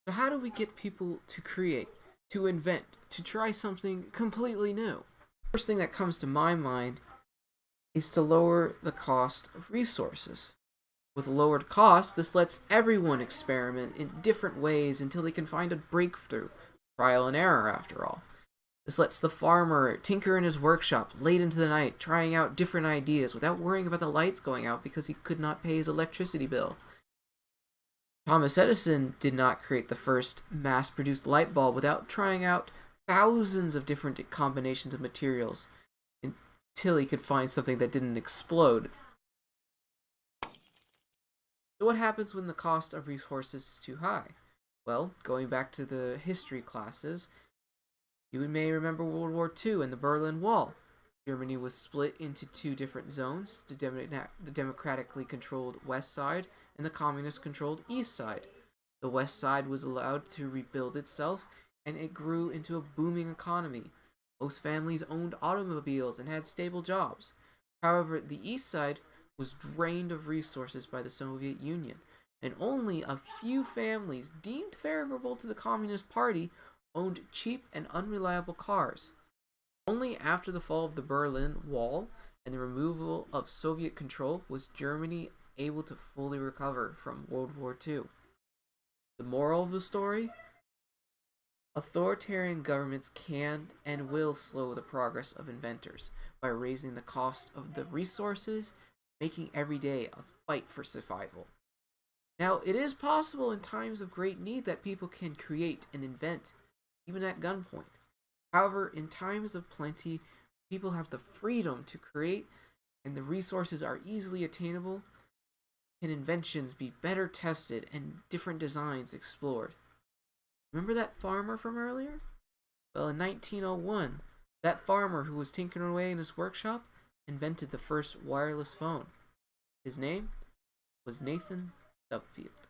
So how do we get people to create, to invent, to try something completely new? First thing that comes to my mind is to lower the cost of resources. With a lowered cost, this lets everyone experiment in different ways until they can find a breakthrough. Trial and error, after all. This lets the farmer tinker in his workshop late into the night, trying out different ideas without worrying about the lights going out because he could not pay his electricity bill. Thomas Edison did not create the first mass-produced light bulb without trying out thousands of different combinations of materials until he could find something that didn't explode. So what happens when the cost of resources is too high? Well, going back to the history classes, you may remember World War II and the Berlin Wall. Germany was split into two different zones, the democratically controlled West Side and the communist controlled East Side. The West Side was allowed to rebuild itself, and it grew into a booming economy. Most families owned automobiles and had stable jobs. However, the East Side was drained of resources by the Soviet Union, and only a few families deemed favorable to the Communist Party owned cheap and unreliable cars. Only after the fall of the Berlin Wall and the removal of Soviet control was Germany able to fully recover from World War II. The moral of the story? Authoritarian governments can and will slow the progress of inventors by raising the cost of the resources, making every day a fight for survival. Now, it is possible in times of great need that people can create and invent, even at gunpoint. However, in times of plenty, people have the freedom to create and the resources are easily attainable. Can inventions be better tested and different designs explored? Remember that farmer from earlier? Well, in 1901, that farmer who was tinkering away in his workshop invented the first wireless phone. His name was Nathan Stubfield.